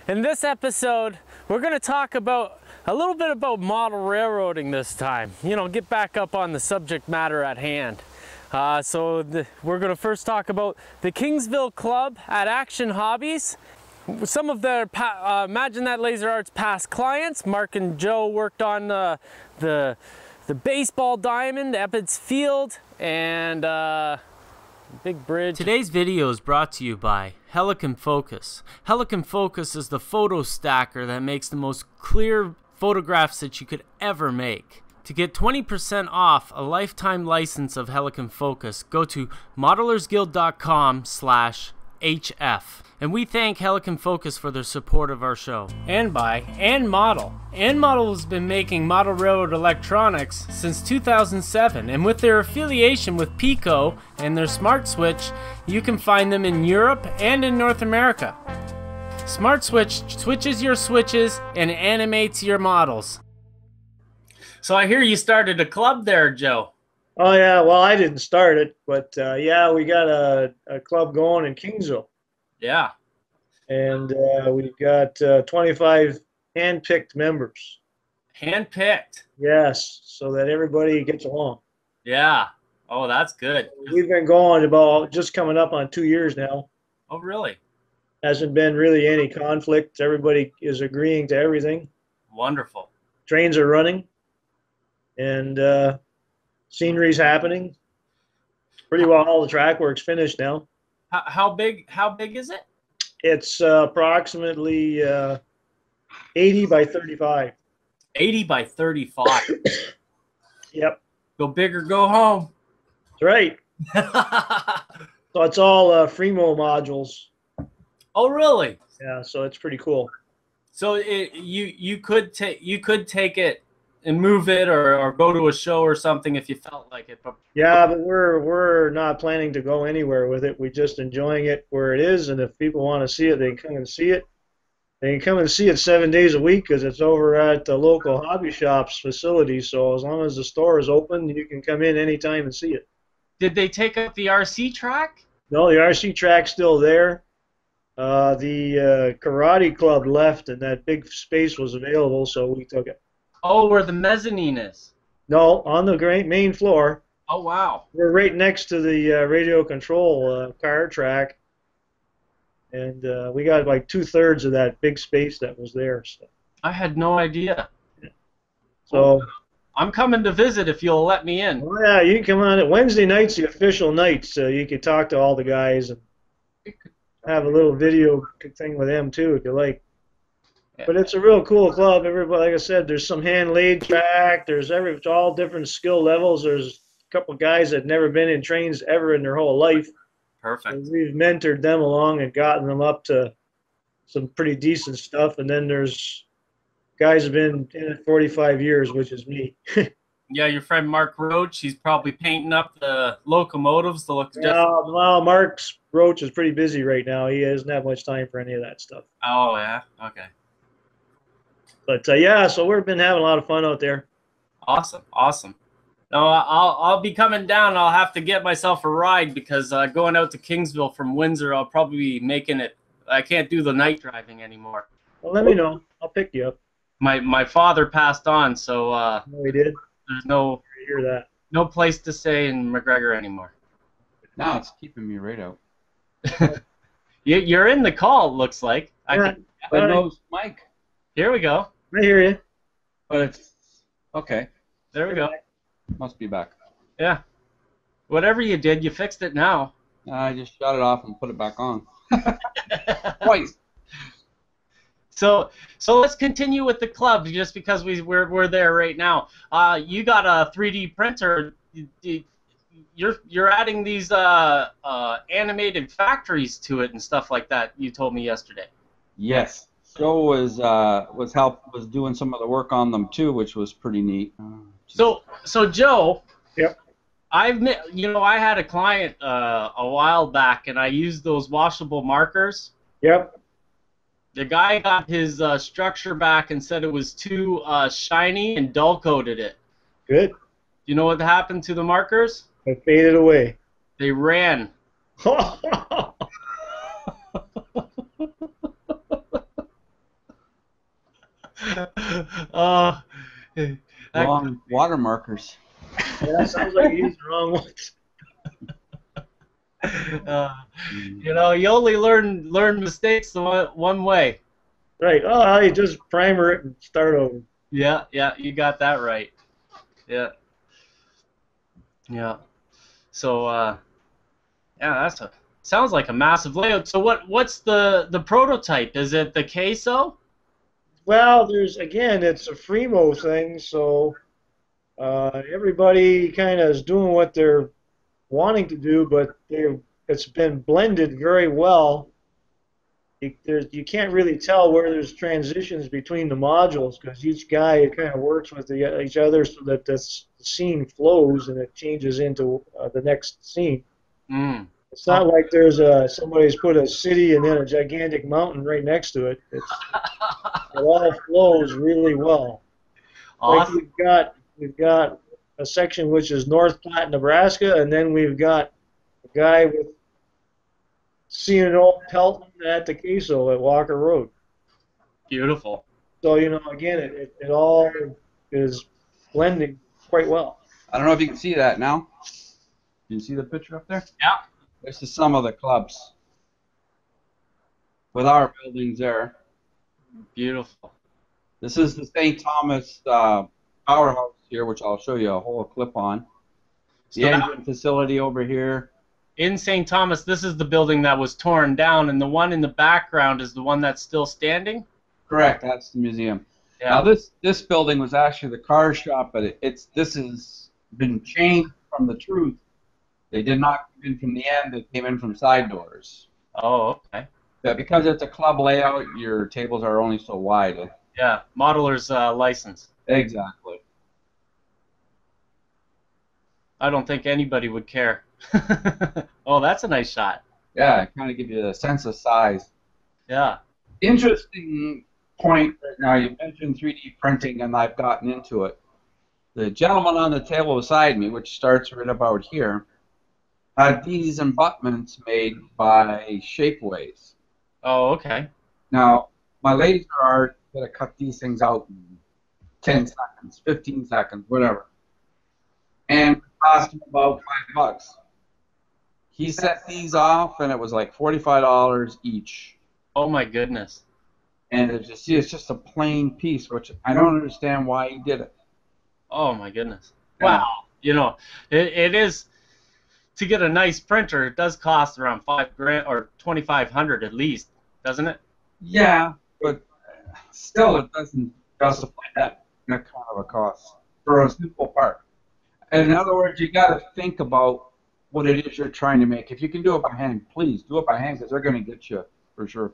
In this episode, we're going to talk about a little bit about model railroading this time. You know, get back up on the subject matter at hand. We're going to first talk about the Kingsville Club at Action Hobbies. Some of their Imagine That Laser Art's past clients. Mark and Joe worked on the baseball diamond, Ebbets Field, and Big Bridge. Today's video is brought to you by Helicon Focus. Helicon Focus is the photo stacker that makes the most clear photographs that you could ever make. To get 20% off a lifetime license of Helicon Focus, go to modelersguild.com/HF. And we thank Helicon Focus for their support of our show. And by And Model. And Model has been making model railroad electronics since 2007, and with their affiliation with Pico and their Smart Switch, you can find them in Europe and in North America. Smart Switch switches your switches and animates your models. So I hear you started a club there, Joe. Oh yeah, well I didn't start it, but yeah, we got a club going in Kingsville. Yeah. And we've got 25 hand-picked members. Hand-picked? Yes, so that everybody gets along. Yeah. Oh, that's good. We've been going about just coming up on 2 years now. Oh, really? Hasn't been really any conflict. Everybody is agreeing to everything. Wonderful. Trains are running, and scenery's happening. Pretty well all the track work's finished now. How big is it? It's approximately 80 by 35. 80 by 35. Yep. Go big or go home. That's right. So it's all Fremo modules. Oh, really? Yeah. So it's pretty cool. So you could take it and move it or go to a show or something if you felt like it. But yeah, but we're not planning to go anywhere with it. We're just enjoying it where it is, and if people want to see it, they can come and see it. They can come and see it 7 days a week because it's over at the local hobby shop's facility. So as long as the store is open, you can come in anytime and see it. Did they take up the RC track? No, the RC track's still there. The karate club left, and that big space was available, so we took it. Oh, where the mezzanine is? No, on the main floor. Oh, wow. We're right next to the radio control car track, and we got like 2/3 of that big space that was there. So. I had no idea. So I'm coming to visit if you'll let me in. Oh, yeah, you can come on. Wednesday night's the official night, so you can talk to all the guys and have a little video thing with them, too, if you like. Yeah. But it's a real cool club. Everybody, like I said, there's some hand-laid track. There's all different skill levels. There's a couple guys that never been in trains ever in their whole life. Perfect. And we've mentored them along and gotten them up to some pretty decent stuff. And then there's guys who've been in it 45 years, which is me. Yeah, your friend Mark Roach, he's probably painting up the locomotives to look just... Well, Mark's Roach is pretty busy right now. He doesn't have much time for any of that stuff. Oh, yeah? Okay. But yeah, so we've been having a lot of fun out there. Awesome, awesome. No, I'll be coming down. I'll have to get myself a ride because going out to Kingsville from Windsor, I'll probably be making it. I can't do the night driving anymore. Well, let me know. I'll pick you up. My father passed on, so no, he did. There's no hear that. No place to stay in McGregor anymore. No, it's keeping me right out. You're in the call. It looks like. Yeah. But no, Mike. Here we go. I hear you. But it's okay. There we go. Must be back. Yeah. Whatever you did, you fixed it now. I just shut it off and put it back on. Twice. So let's continue with the club just because we're there right now. You got a 3D printer. You're adding these animated factories to it and stuff like that. You told me yesterday. Yes. Joe was doing some of the work on them too, which was pretty neat. So Joe. Yep. I had a client a while back, and I used those washable markers. Yep. The guy got his structure back and said it was too shiny and dull coated it. Good. You know what happened to the markers? They faded away. They ran. Oh, that, Wrong water markers. Yeah, that sounds like you used the wrong ones. you know, you only learn mistakes the one way. Right. Oh, you just primer it and start over. Yeah, yeah, you got that right. Yeah, yeah. So, yeah, sounds like a massive layout. So, what's the prototype? Is it the queso? Well, it's a Fremo thing, so everybody kind of is doing what they're wanting to do, but it's been blended very well. You can't really tell where there's transitions between the modules because each guy kind of works with each other so that the scene flows and it changes into the next scene. Mm. It's not like there's somebody's put a city and then a gigantic mountain right next to it. It all flows really well. Awesome. Like we've got a section which is North Platte, Nebraska, and then we've got a guy with seeing it all Pelton at the queso at Walker Road. Beautiful. So, again, it all is blending quite well. I don't know if you can see that now. Can you see the picture up there? Yeah. This is some of the clubs with our buildings there. Beautiful. This is the St. Thomas powerhouse here, which I'll show you a whole clip on. The engine facility over here. In St. Thomas, this is the building that was torn down, and the one in the background is the one that's still standing? Correct, that's the museum. Yeah. Now this building was actually the car shop, but this has been changed from the truth. They did not come in from the end, they came in from side doors. Oh, okay. But because it's a club layout, your tables are only so wide. Yeah, modeler's license. Exactly. I don't think anybody would care. Oh, that's a nice shot. Yeah, it kind of gives you a sense of size. Yeah. Interesting point right now. You mentioned 3D printing, and I've gotten into it. The gentleman on the table beside me, which starts right about here, had these embutments made by Shapeways. Oh, okay. Now, my laser art is going to cut these things out in 10 seconds, 15 seconds, whatever. And it cost him about $5. He set these off, and it was like $45 each. Oh my goodness. And it's just a plain piece, which I don't understand why he did it. Oh my goodness. Yeah. Wow. You know, it is, to get a nice printer, it does cost around $5,000 or $2,500 at least, doesn't it? Yeah, but still, it doesn't justify that kind of a cost for a simple part. And in other words, you got to think about what it is you're trying to make. If you can do it by hand, please do it by hand because they're going to get you for sure.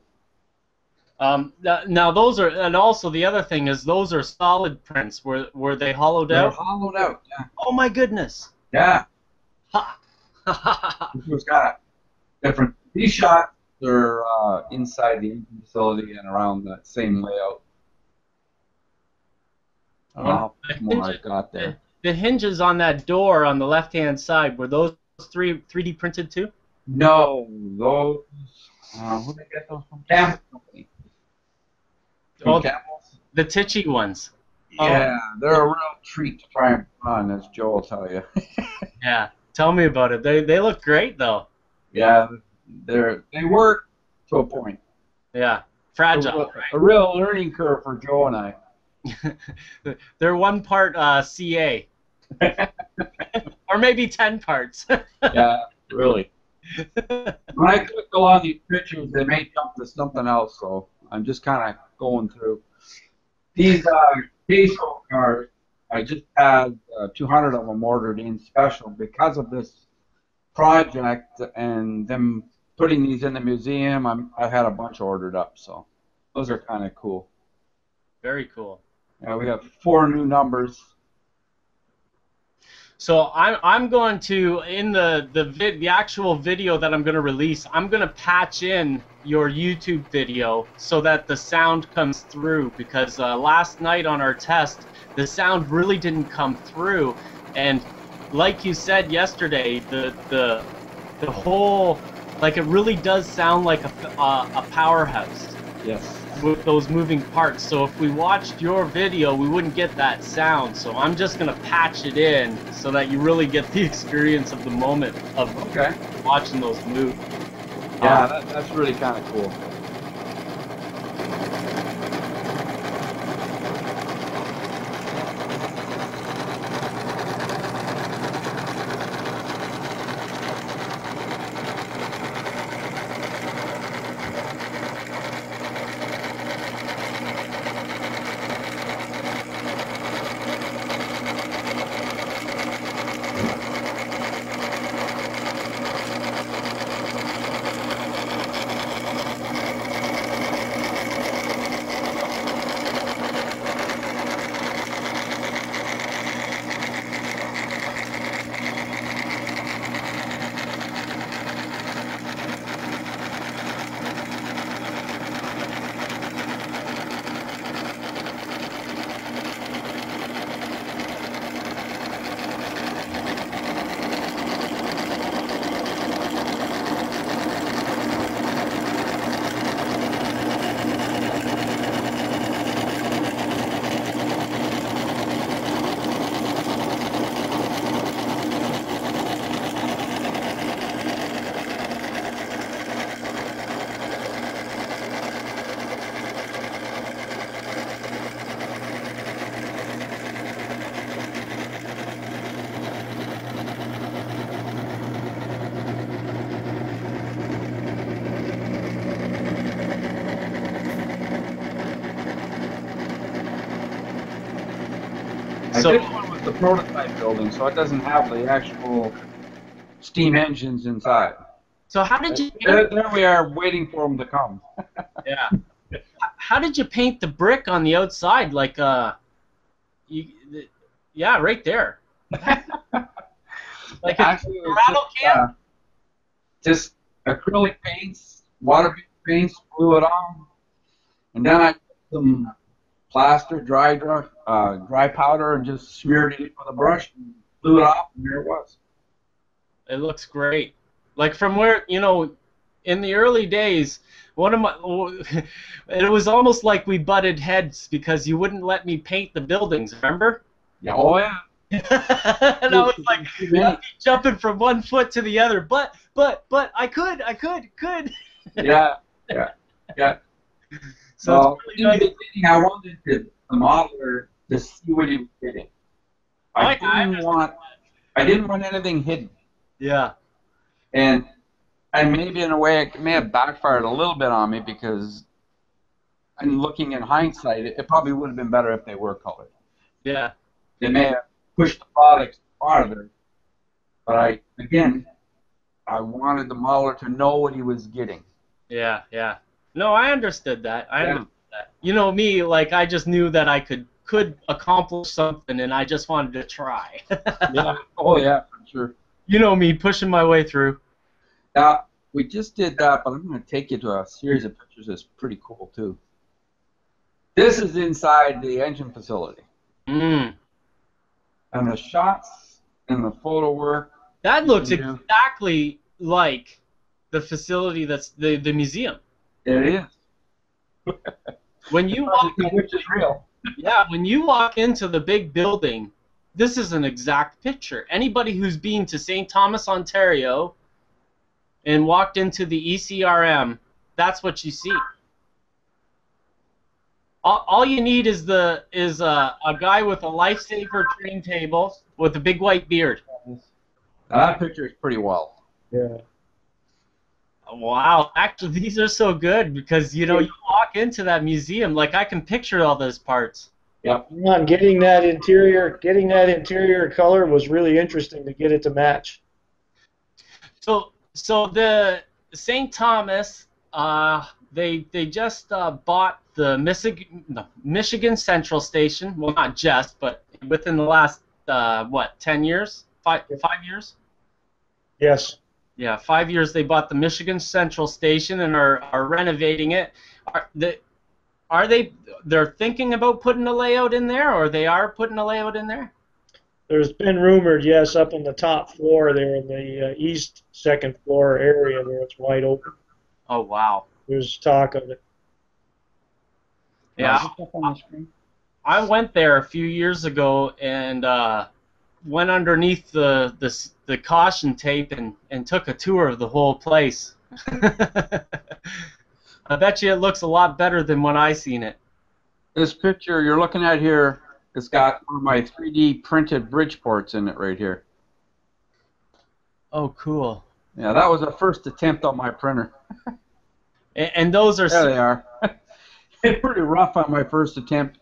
Now those are, and also the other thing is those are solid prints. Were they hollowed out? They're hollowed out. Yeah. Oh my goodness. Yeah. Ha. It's got different. These shots are inside the engine facility and around that same layout. How much more I've got there. The hinges on that door on the left-hand side, were those 3D printed too? No, those. Who did I get those from? Campbell Company. Oh, Campbell's? the Tichy ones. Yeah, they're a real treat to try and put on, as Joe will tell you. Yeah, tell me about it. They look great though. Yeah, they work to a point. Yeah, fragile. A real learning curve for Joe and I. They're one part CA. Or maybe 10 parts. Yeah, really. When I click along these pictures, they may jump to something else, so I'm just kind of going through. These queso cars, I just had 200 of them ordered in special because of this project and them putting these in the museum. I had a bunch ordered up, so those are kind of cool. Very cool. Yeah, we have 4 new numbers. So I'm going to, in the actual video that I'm going to release, I'm going to patch in your YouTube video so that the sound comes through, because last night on our test the sound really didn't come through, and like you said yesterday, the whole, like, it really does sound like a powerhouse. Yes. with those moving parts. So if we watched your video, we wouldn't get that sound. So I'm just gonna patch it in so that you really get the experience of the moment of watching those move. Yeah, that's really kind of cool. So this one was the prototype building, so it doesn't have the actual steam engines inside. So how did you there we are waiting for them to come. Yeah. How did you paint the brick on the outside? Like yeah, right there. Like actually, a rattle can? Just acrylic paints, water-based paints, glue it on, and then I put some plaster, dry powder, and just smeared it with a brush, and blew it off, and there it was. It looks great. Like from where, you know, in the early days, it was almost like we butted heads because you wouldn't let me paint the buildings, remember? Yeah, oh yeah. And I was like jumping from one foot to the other, but I could. Yeah. So in the beginning, I wanted the modeler to see what he was getting. I didn't want anything hidden. Yeah. And maybe in a way it may have backfired a little bit on me because, and looking in hindsight, it probably would have been better if they were colored. Yeah. They may have pushed the product farther, but I wanted the modeler to know what he was getting. Yeah. No, I understood that. You know me, like I just knew that I could accomplish something, and I just wanted to try. Yeah. Oh yeah, for sure. You know me, pushing my way through. Now, we just did that, but I'm going to take you to a series of pictures that's pretty cool, too. This is inside the engine facility. Mm. And the shots and the photo work. That looks exactly like the facility that's the museum. It is. When you walk in, which is real. Yeah, when you walk into the big building, this is an exact picture. Anybody who's been to St. Thomas, Ontario, and walked into the ECRM, that's what you see. All you need is a guy with a lifesaver train table with a big white beard. That picture is pretty well. Yeah. Wow, actually, these are so good because you walk into that museum, like I can picture all those parts. Yep. Getting that interior color was really interesting to get it to match. So the St. Thomas, they just bought the Michigan Central Station. Well, not just, but within the last 10 years, 5 years. Yes. Yeah, 5 years they bought the Michigan Central Station and are renovating it. They're thinking about putting a layout in there, or they are putting a layout in there? There's been rumored, yes, up on the top floor there in the east second floor area where it's wide open. Oh, wow. There's talk of it. Yeah, Is this up on the screen? I went there a few years ago and went underneath the caution tape and took a tour of the whole place. I bet you it looks a lot better than when I seen it. This picture you're looking at here, it's got one of my 3D printed Bridgeports in it right here. Oh, cool. Yeah, that was the first attempt on my printer. And those are... There they are. It's pretty rough on my first attempt.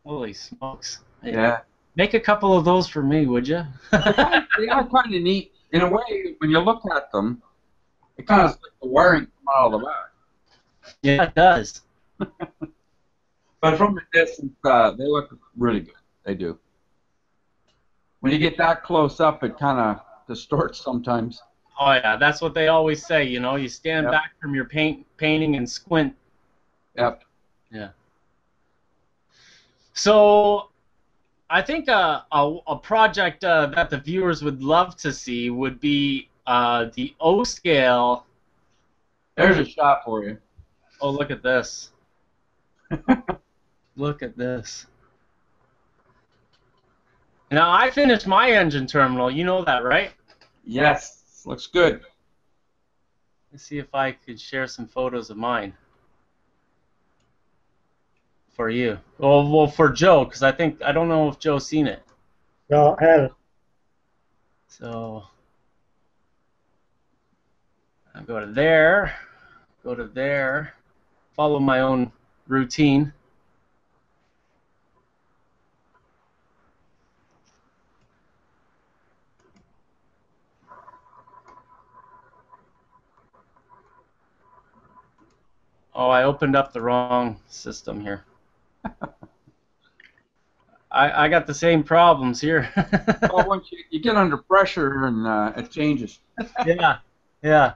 Holy smokes. Yeah. Make a couple of those for me, would you? They are kind of neat. In a way, when you look at them, it kind of looks like the wiring come out of the back. Yeah, it does. But from a distance, they look really good. They do. When you get that close up, it kind of distorts sometimes. Oh, yeah, that's what they always say, you know. You stand Yep. back from your painting and squint. Yep. Yeah. So, I think a project that the viewers would love to see would be the O scale. There's a shot for you. Oh, look at this. Look at this. Now, I finished my engine terminal. You know that, right? Yes. Looks good. Let's see if I could share some photos of mine. For you. Well, for Joe, because I don't know if Joe's seen it. No, I haven't. So I go to there, follow my own routine. Oh, I opened up the wrong system here. I got the same problems here. Well, once you get under pressure and it changes. Yeah, yeah.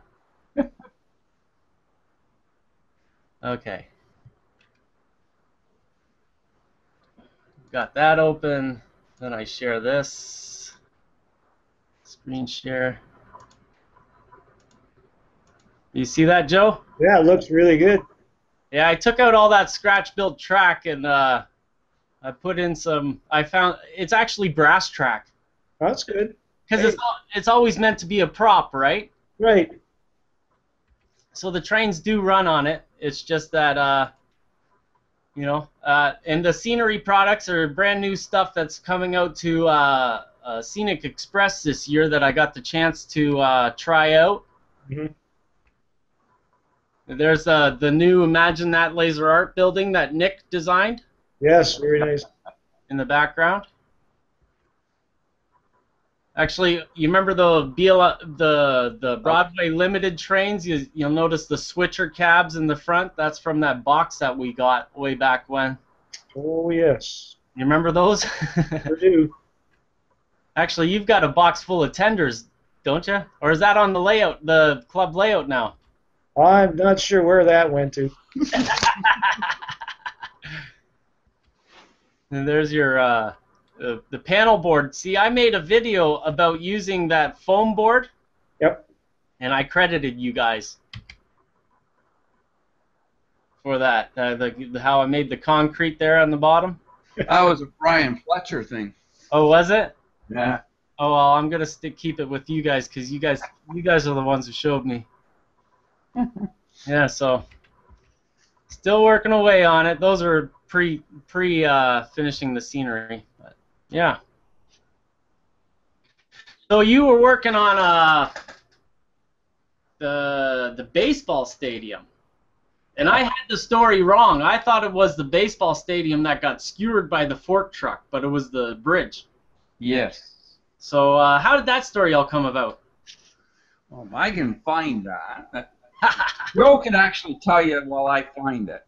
Okay. Got that open. Then I share this. Screen share. You see that, Joe? Yeah, it looks really good. Yeah, I took out all that scratch-built track and I put in some. I found it's actually brass track. That's good. Because it's always meant to be a prop, right? Right. So the trains do run on it. It's just that, you know, and the scenery products are brand new stuff that's coming out to Scenic Express this year that I got the chance to try out. Mm-hmm. There's the new Imagine That Laser Art building that Nick designed. Yes, very nice. In the background. Actually, you remember the Broadway Limited trains? You'll notice the switcher cabs in the front. That's from that box that we got way back when. Oh, yes. You remember those? I do. Actually, you've got a box full of tenders, don't you? Or is that on the layout, the club layout now? I'm not sure where that went to. And there's your the panel board. See, I made a video about using that foam board. Yep. And I credited you guys for that. How I made the concrete there on the bottom. That was a Brian Fletcher thing. Oh, was it? Yeah. Oh well, I'm gonna keep it with you guys because you guys are the ones who showed me. Yeah, so still working away on it. Those are pre finishing the scenery, but yeah. So you were working on the baseball stadium, and I had the story wrong. I thought it was the baseball stadium that got skewered by the fork truck, but it was the bridge. Yes. So how did that story all come about? Well, I can find that. Joe can actually tell you while I find it,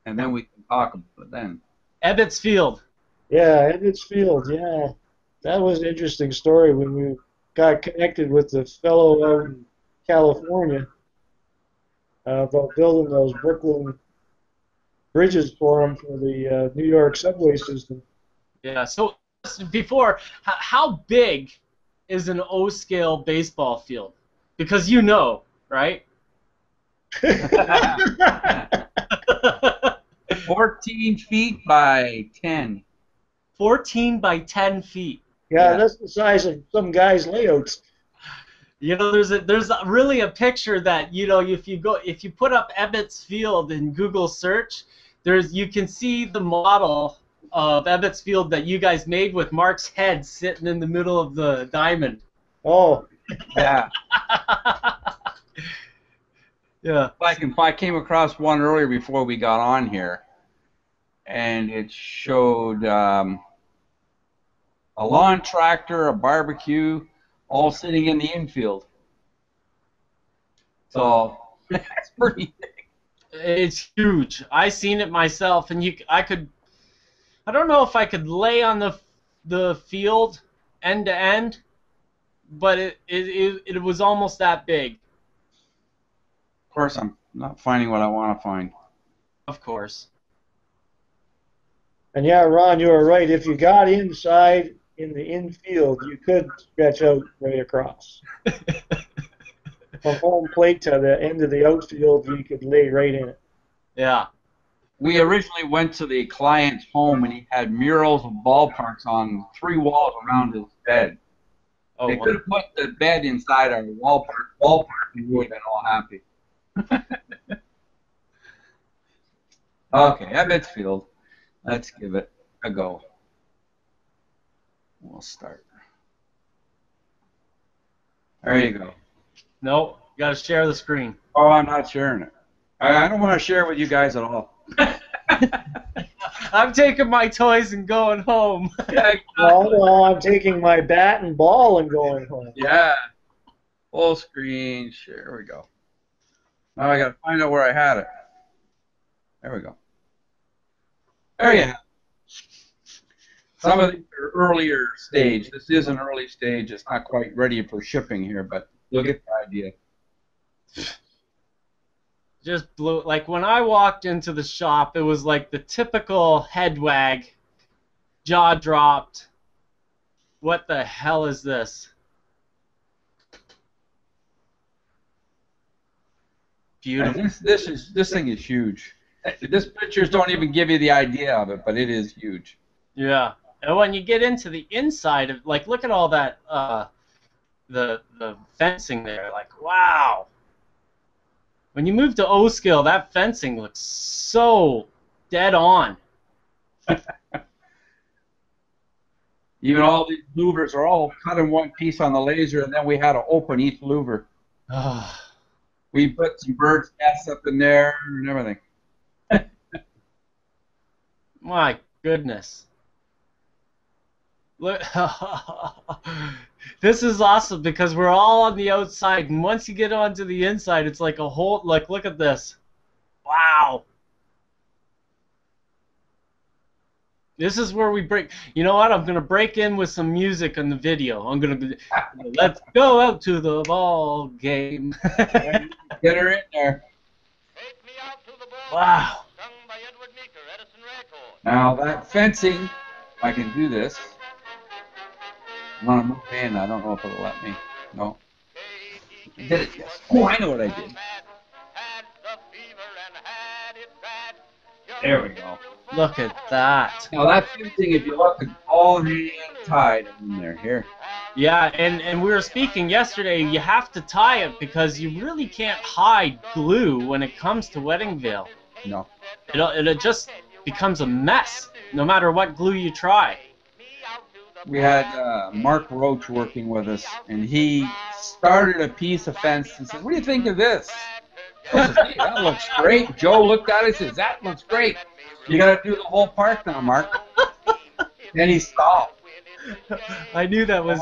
and then we can talk about it then. Ebbets Field. Yeah, Ebbets Field, yeah. That was an interesting story when we got connected with the fellow out in California about building those Brooklyn bridges for him for the New York subway system. Yeah, so before, how big is an O-scale baseball field? Because you know, right? 14 feet by 10. 14 by 10 feet. Yeah, that's the size of some guys' layouts. You know, there's really a picture that, you know, if you put up Ebbets Field in Google search, you can see the model of Ebbets Field that you guys made with Mark's head sitting in the middle of the diamond. Oh, Yeah. Yeah. I came across one earlier before we got on here, and it showed a lawn tractor, a barbecue, all sitting in the infield. So that's pretty big. It's huge. I seen it myself, and I don't know if I could lay on the field end to end, but it was almost that big. Of course, I'm not finding what I want to find. Of course. and yeah, Ron, you were right. If you got inside in the infield, you could stretch out right across. From home plate to the end of the outfield, you could lay right in it. Yeah. We originally went to the client's home, and he had murals of ballparks on 3 walls around his bed. Oh, They could have put the bed inside our ballpark, and we would have been all happy. Okay, Ebbets Field. Let's give it a go. We'll start. There you go. No, you gotta share the screen. Oh, I'm not sharing it. I don't want to share it with you guys at all. I'm taking my toys and going home. Yeah, Well, I'm taking my bat and ball and going home. yeah. Full screen share. There we go. Now I got to find out where I had it. There we go. There you have it. Some of these are earlier stage. This is an early stage. It's not quite ready for shipping here, but you'll get the idea. Just blew. Like when I walked into the shop, it was like the typical head wag, jaw dropped. What the hell is this? Beautiful. And this thing is huge. This pictures don't even give you the idea of it, but it is huge. Yeah. And when you get into the inside of, like, look at all that, the fencing there. Like, wow. When you move to O-scale, that fencing looks so dead on. Even all these louvers are all cut in one piece on the laser, and then we had to open each louver. We put some bird's nests up in there and everything. My goodness. Look, this is awesome because we're all on the outside, and once you get onto the inside, it's like a whole, like, look at this. Wow. This is where we break. You know what? I'm going to break in with some music on the video. I'm going to, let's go out to the ball game. Get her in there. Wow. Now that fencing, if I can do this. I want to move in. I don't know if it'll let me. No. I did it, yes. Oh, I know what I did. There we go. Look at that. Now that fencing, if you look, it's all hand tied in there. Here. Yeah, and we were speaking yesterday, you have to tie it because you really can't hide glue when it comes to wedding veil. No. It just becomes a mess, no matter what glue you try. We had Mark Roach working with us, and he started a piece of fence and said, "What do you think of this?" I said, "Hey, that looks great." Joe looked at it and says, "That looks great. You got to do the whole park now, Mark." Then he stopped. I knew that was.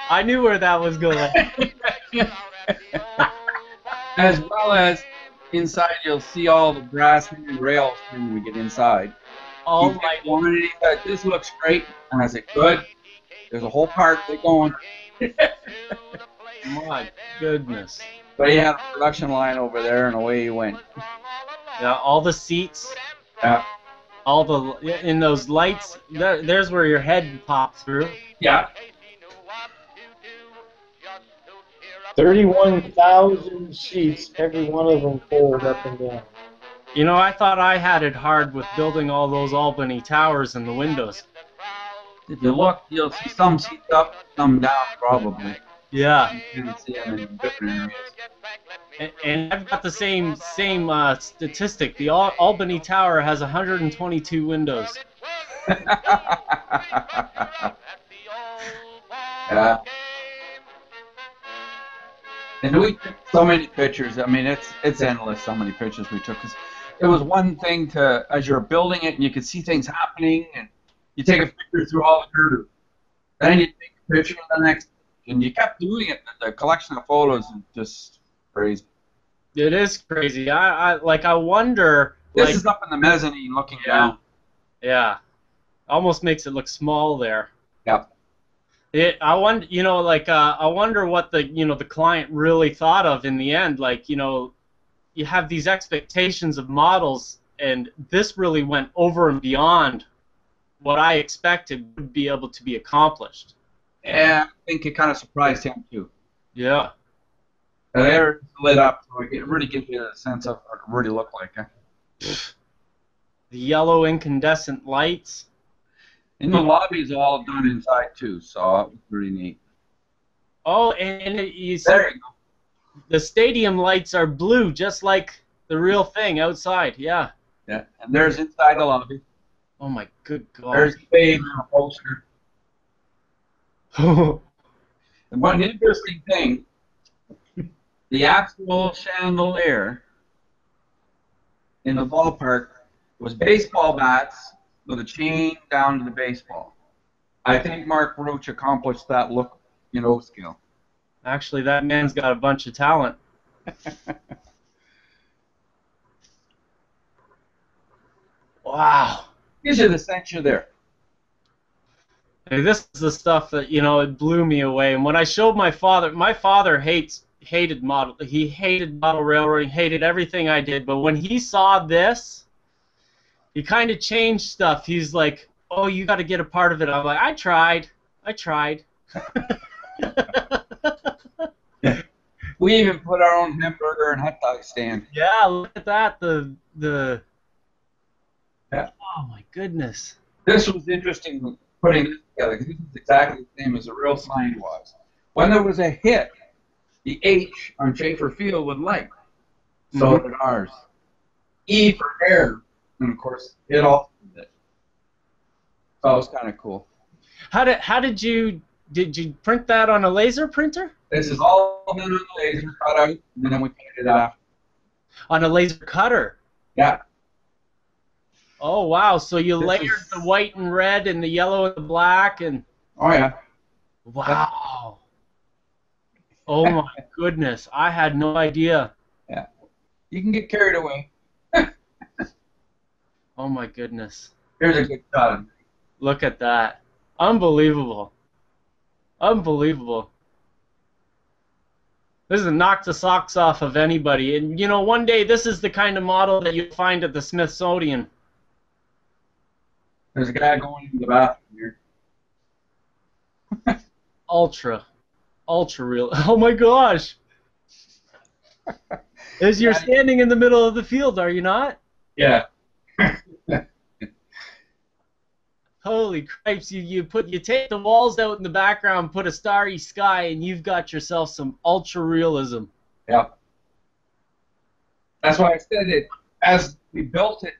I knew where that was going. As well as inside, you'll see all the brass rails when we get inside. Oh He my! picked one and he said, "This looks great." And I said, "Good. There's a whole park they're going." My goodness! But he had a production line over there, and away he went. Yeah, all the seats, Yeah. all the in those lights. There's where your head popped through. Yeah. 31,000 sheets, every one of them fold up and down. You know, I thought I had it hard with building all those Albany towers and the windows. If you look, you'll see some seats up, some down, probably. Yeah. You can see them in different areas. And I've got the same statistic. The Albany Tower has 122 windows. Yeah. And we took so many pictures. I mean, it's endless. So many pictures we took. 'Cause it was one thing to, as you're building it, and you could see things happening, and you take a picture through all the curves. Then you take a picture of the next, and you kept doing it. The collection of photos is just crazy. It is crazy. I wonder. This is up in the mezzanine, looking down. Yeah. Almost makes it look small there. Yep. I wonder, I wonder what the client really thought of in the end. Like, you have these expectations of models, and this really went over and beyond what I expected would be able to be accomplished. Yeah, I think it kind of surprised him too. Yeah. They're lit up, so it really gives you a sense of what it really looked like. The yellow incandescent lights. And the lobby's all done inside too, so it was pretty neat. Oh, and you see, There you go. the stadium lights are blue, just like the real thing outside. Yeah. Yeah, and there's inside the lobby. Oh my good God. There's the babe on a poster. And one interesting thing, the actual chandelier in the ballpark was baseball bats with a chain down to the baseball. I think Mark Roach accomplished that look, skill. Actually, that man's got a bunch of talent. Wow. Gives you the sense you're there. Hey, this is the stuff that, it blew me away. And when I showed my father hated model railroading, hated everything I did. But when he saw this, he kind of changed stuff. He's like, "Oh, you got to get a part of it." I'm like, I tried. We even put our own hamburger and hot dog stand. Yeah, look at that. Yeah. Oh my goodness. This was interesting putting this together, because this is exactly the same as the real sign was. When there was a hit, the H on Schaefer Field would light. So did ours. E for air, and of course, it also did. So it was kind of cool. How did you print that on a laser printer? This is all done on the laser, cut out, and then we painted it after. On a laser cutter? Yeah. Oh wow! So you layered the white and red and the yellow and the black and. Oh yeah. Wow. Oh my goodness! I had no idea. Yeah. You can get carried away. Oh my goodness! Here's a good shot. Look at that! Unbelievable! Unbelievable! This has knocked the socks off of anybody. And one day this is the kind of model that you'll find at the Smithsonian. There's a guy going into the bathroom here. Ultra real. Oh my gosh! As you're standing in the middle of the field, are you not? Yeah. Holy cripes! You take the walls out in the background, put a starry sky, and you've got yourself some ultra realism. Yep. That's why I said it. As we built it,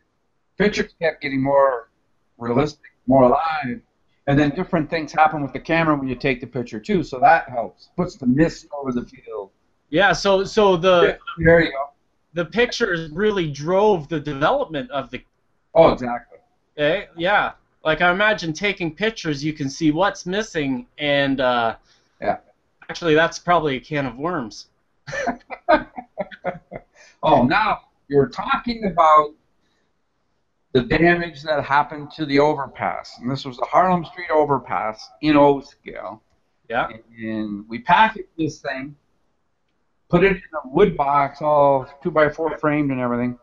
pictures kept getting more realistic, more alive, and then different things happen with the camera when you take the picture too. So that helps. Puts the mist over the field. Yeah. So the there you go. The pictures really drove the development of the. Oh, exactly. Yeah. Like I imagine taking pictures, you can see what's missing, and yeah. Actually, that's probably a can of worms. Oh, now you're talking about the damage that happened to the overpass, and this was the Harlem Street overpass in O scale. Yeah. And we packaged this thing, put it in a wood box, all 2x4 framed and everything.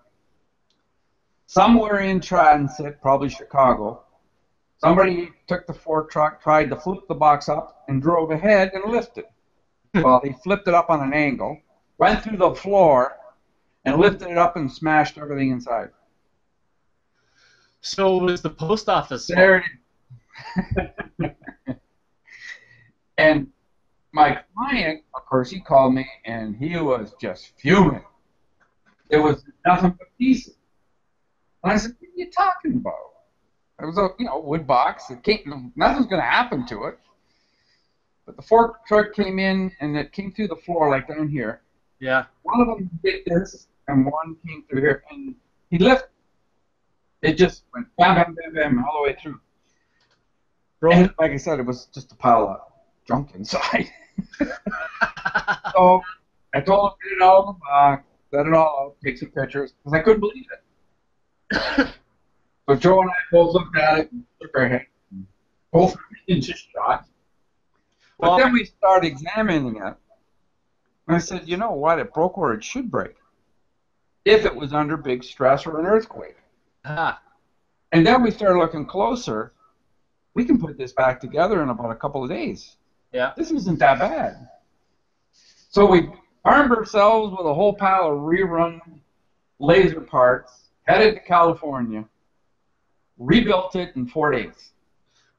Somewhere in transit, probably Chicago, somebody took the fork truck, tried to flip the box up, and drove ahead and lifted. Well, he flipped it up on an angle, went through the floor, and lifted it up and smashed everything inside. So it was the post office. There it is. And my client, of course, he called me, and he was just fuming. It was nothing but pieces. And I said, what are you talking about? It was a wood box. Nothing's going to happen to it. But the fork truck came in, and it came through the floor like down here. Yeah. One of them did this, and one came through here, and he lifted. It just went bam, bam, bam, bam, all the way through. And like I said, it was just a pile of junk inside. So I told him to get it all in the box, set it all out, take some pictures, because I couldn't believe it. So Joe and I both looked at it and shook our head. Both in just shocked. But then we started examining it. And I said, you know what? It broke where it should break. If it was under big stress or an earthquake. Ah. And then we started looking closer. We can put this back together in about a couple of days. Yeah. This isn't that bad. So we armed ourselves with a whole pile of rerun laser parts, headed to California, rebuilt it in 4 days.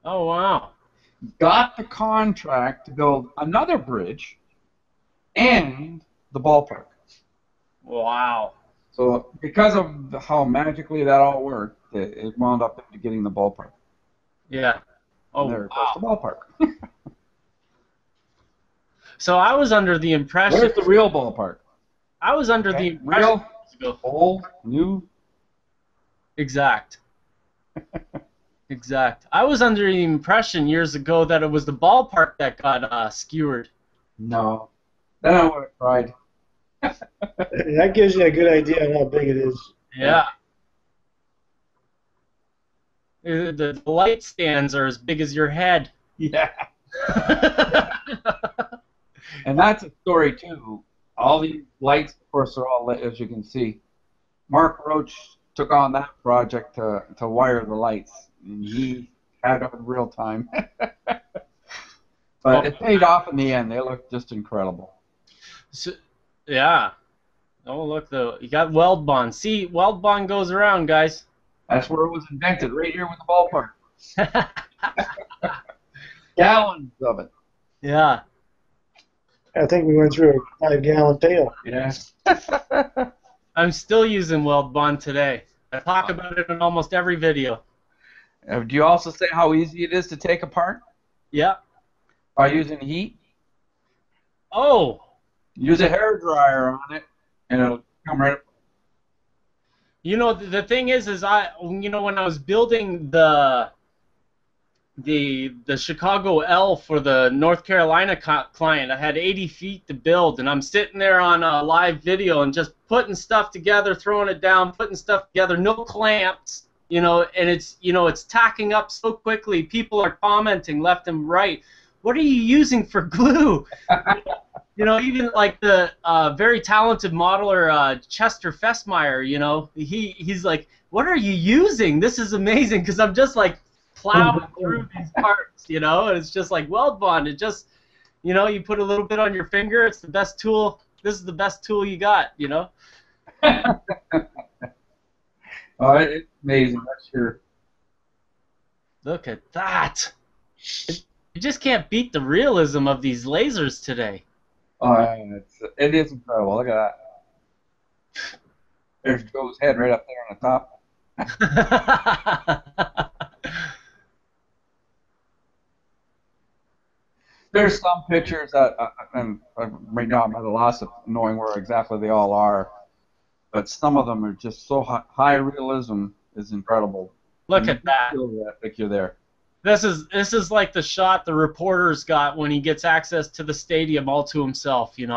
Oh, wow. Got the contract to build another bridge and the ballpark. Wow. So because of how magically that all worked, it wound up into getting the ballpark. Yeah. Oh, and there it goes, the ballpark. So I was under the impression... Where's the real ballpark? I was under the impression... Real, old, new. Exact. Exact. I was under the impression years ago that it was the ballpark that got skewered. No. Then I would have tried. That gives you a good idea on how big it is. Yeah. The light stands are as big as your head. Yeah. And that's a story, too. All these lights, of course, are all lit, as you can see. Mark Roach took on that project to wire the lights. And he had it in real time. But it paid off in the end. They looked just incredible. So, yeah. Oh, look, though. You got weld bond. See, weld bond goes around, guys. That's where it was invented, right here with the ballpark. Gallons of it. Yeah. I think we went through a 5-gallon pail. Yeah. I'm still using weld bond today. I talk about it in almost every video. Do you also say how easy it is to take apart? Yeah. By using heat? Oh. Use a hair dryer on it, and it'll come right up. You know, the thing is when I was building the Chicago L for the North Carolina client, I had 80 feet to build, and I'm sitting there on a live video and just putting stuff together, throwing it down, putting stuff together, no clamps, and it's tacking up so quickly. People are commenting left and right. What are you using for glue? Even like the very talented modeler Chester Fessmeyer, he's like, what are you using? This is amazing, because I'm just like plowing through these parts, and it's just like weld bond. It just, you put a little bit on your finger. It's the best tool. This is the best tool you got, Oh, it's amazing. That's sure. Look at that. You just can't beat the realism of these lasers today. Oh, it is incredible. Look at that. There's Joe's head right up there on the top. There's some pictures that, and right now I'm at a loss of knowing where exactly they all are, but some of them are just so high realism is incredible. Look at that. Feel that picture there. This is like the shot the reporters got when he gets access to the stadium all to himself, There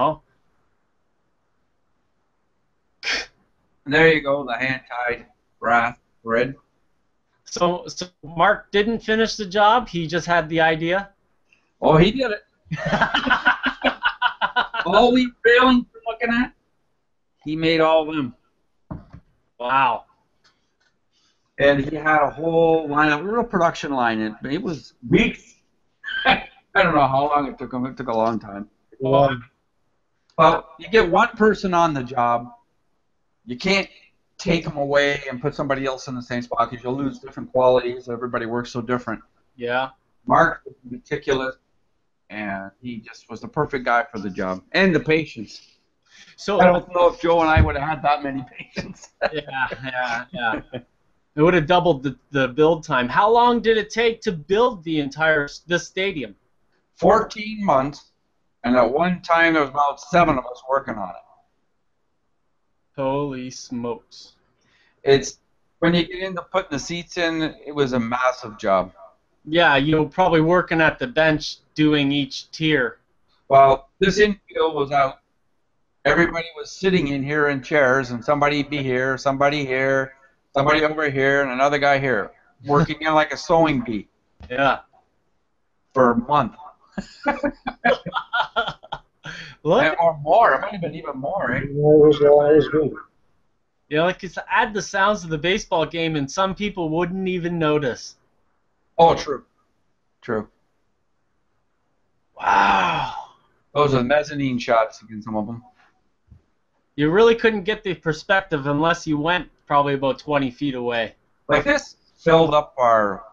you go, the hand-tied brass thread. So Mark didn't finish the job. He just had the idea. Oh, he did it. All these railings you're looking at, he made all of them. Wow. And he had a whole line, a real production line. It was weeks. I don't know how long it took him. It took a long time. Well, you get one person on the job, you can't take them away and put somebody else in the same spot because you'll lose different qualities. Everybody works so different. Yeah. Mark was meticulous, and he just was the perfect guy for the job and the patience. So I don't know if Joe and I would have had that many patients. yeah. It would have doubled the build time. How long did it take to build this stadium? 14 months, and at one time there was about 7 of us working on it. Holy smokes. It's when you get into putting the seats in, it was a massive job. Yeah, you're probably working at the bench doing each tier. Well, this infield was out. Everybody was sitting in here in chairs, and somebody'd be here, somebody over here, and another guy here, working in like a sewing bee. Yeah. For a month. Look. Or more. It might have been even more. Eh? It was good. Yeah, like it's add the sounds of the baseball game, and some people wouldn't even notice. Oh, true. True. Wow. Those are mezzanine shots against some of them. You really couldn't get the perspective unless you went probably about 20 feet away. Like this filled up our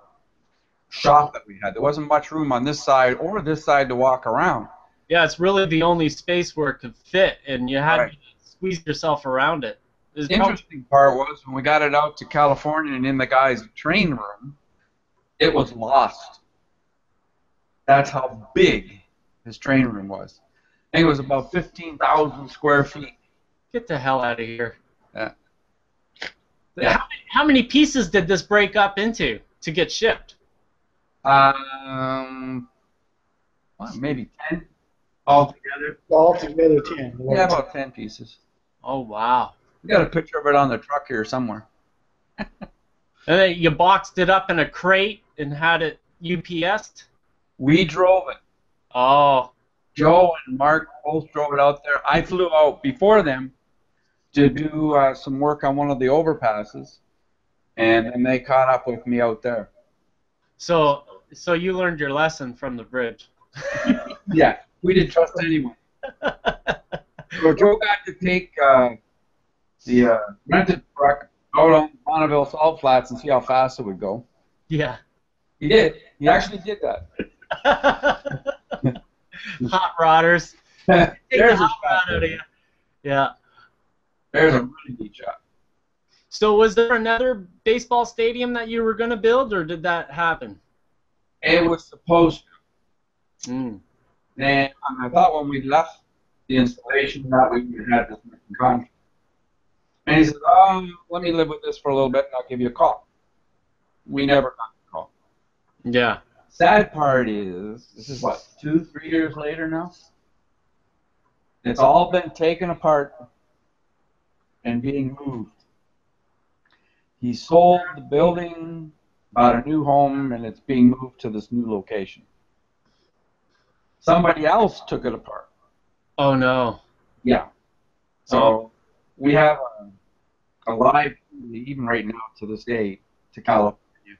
shop that we had. There wasn't much room on this side or this side to walk around. Yeah, it's really the only space where it could fit, and you had to squeeze yourself around it. The interesting part was when we got it out to California and in the guy's train room, it was lost. That's how big his train room was. I think it was about 15,000 square feet. Get the hell out of here. Yeah. How many pieces did this break up into to get shipped? Well, maybe 10 altogether. Altogether 10. Yeah, about 10 pieces. Oh, wow. We got a picture of it on the truck here somewhere. And then you boxed it up in a crate and had it UPS'd? We drove it. Oh. Joe and Mark both drove it out there. I flew out before them to do some work on one of the overpasses, and then they caught up with me out there. So you learned your lesson from the bridge. Yeah, we didn't trust anyone. So Joe got to take the rented truck out on Bonneville Salt Flats and see how fast it would go. Yeah. He did. He actually did that. Hot rodders. There's the a hot shot. rod out of you. Yeah. There's a really neat shot. So was there another baseball stadium that you were going to build, or did that happen? It was supposed to. Mm. And I thought when we left the installation that we had this contract. And he said, let me live with this for a little bit and I'll give you a call. We never got the call. Yeah. Sad part is, this is what, 2-3 years later now? It's all been taken apart and being moved. He sold the building, bought a new home, and it's being moved to this new location. Somebody else took it apart. Oh, no. Yeah. So we have a live, even right now to this day, to California,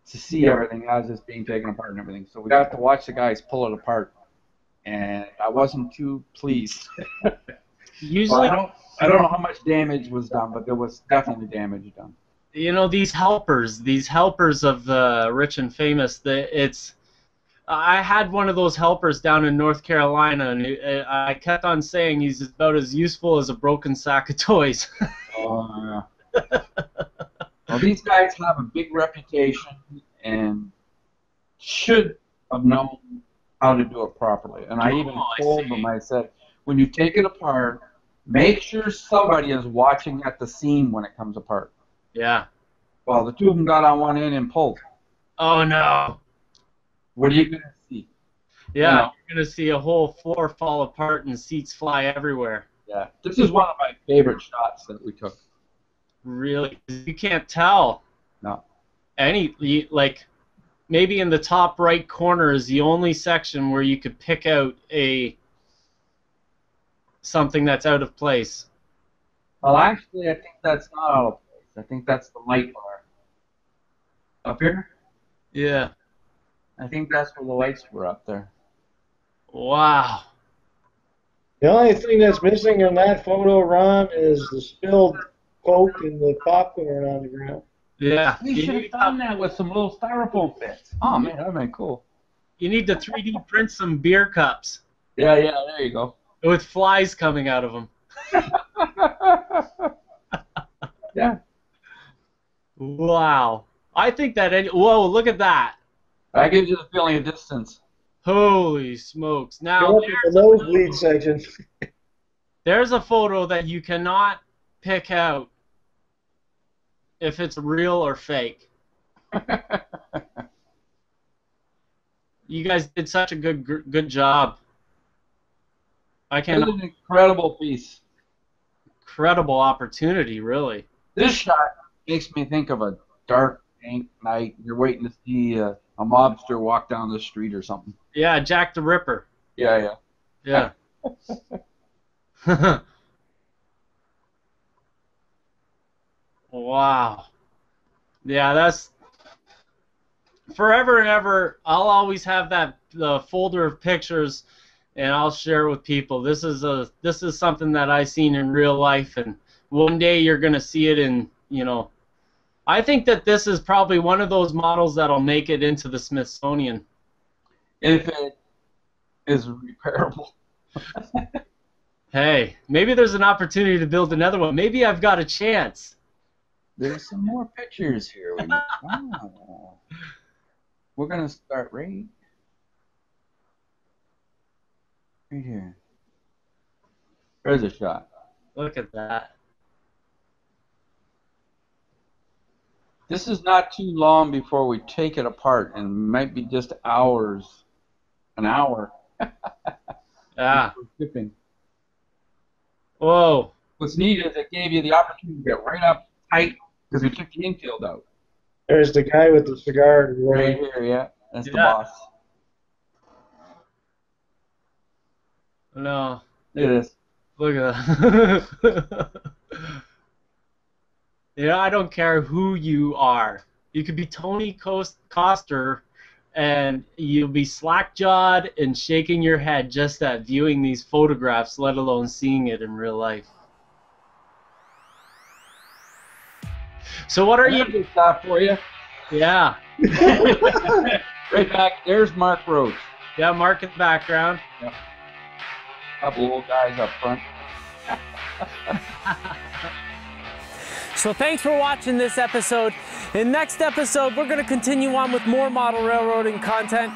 to see everything as it's being taken apart and everything. So we got to watch the guys pull it apart, and I wasn't too pleased. Usually, well, I don't know how much damage was done, but there was definitely damage done. You know, these helpers of the rich and famous, I had one of those helpers down in North Carolina, and I kept on saying he's about as useful as a broken sack of toys. Oh, yeah. Well, these guys have a big reputation and should have known how to do it properly. And I even told them, I said, when you take it apart, make sure somebody is watching at the seam when it comes apart. Yeah. Well, the two of them got on one end and pulled. Oh, no. What are you going to see? Yeah, you know? You're going to see a whole floor fall apart and seats fly everywhere. Yeah. This is one of my favorite shots that we took. Really? You can't tell. No. Like, maybe in the top right corner is the only section where you could pick out something that's out of place. Well, actually, I think that's not out of place. I think that's the light bar. Up here? Yeah. I think that's where the lights were up there. Wow. The only thing that's missing in that photo, Ron, is the spilled Coke and the popcorn on the ground. Yeah. We should have done that with some little styrofoam bits. Oh man, that'd been cool. You need to 3D print some beer cups Yeah, there you go. with flies coming out of them. Yeah. Wow. I think that whoa, look at that. That gives you the feeling of distance. Holy smokes. Now Go up in the nosebleed section. there's a photo that you cannot pick out if it's real or fake. You guys did such a good job. I It can't. was an incredible piece. Incredible opportunity, really. This shot makes me think of a dark, dank night. You're waiting to see a mobster walk down the street or something. Yeah, Jack the Ripper. Yeah. Yeah. Wow. Yeah, that's forever and ever. I'll always have the folder of pictures, and I'll share it with people. This is something that I seen in real life, and one day you're gonna see it in, you know. I think that this is probably one of those models that'll make it into the Smithsonian. If it is repairable. Hey, maybe there's an opportunity to build another one. Maybe I've got a chance. There's some more pictures here. Wow. We're going to start right here. There's a shot. Look at that. This is not too long before we take it apart, and it might be just hours. An hour. Yeah. Shipping. Whoa. What's neat is it gave you the opportunity to get right up tight because we took the infield out. There's the guy with the cigar. Right here, yeah. That's the Yeah. boss. No. Look at this. Look at that. Yeah, I don't care who you are. You could be Tony Coster, and you'll be slack-jawed and shaking your head just at viewing these photographs, let alone seeing it in real life. So what are you? Stop for you. Yeah. Right back. There's Mark Roach. Yeah, Mark in the background. Yep. Couple old guys up front. So thanks for watching this episode. In next episode, we're going to continue on with more model railroading content.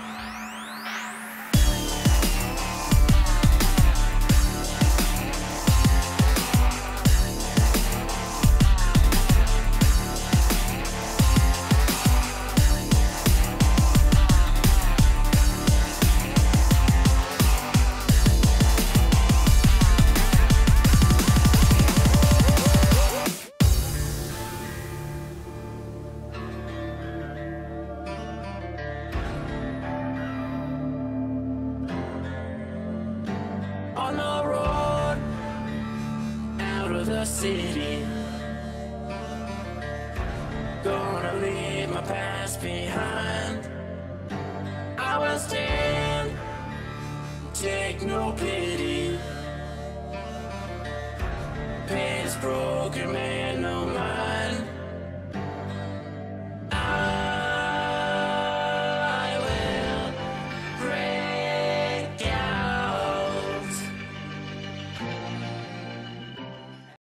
On the road, out of the city, gonna leave my past behind. I will stand, take no pity.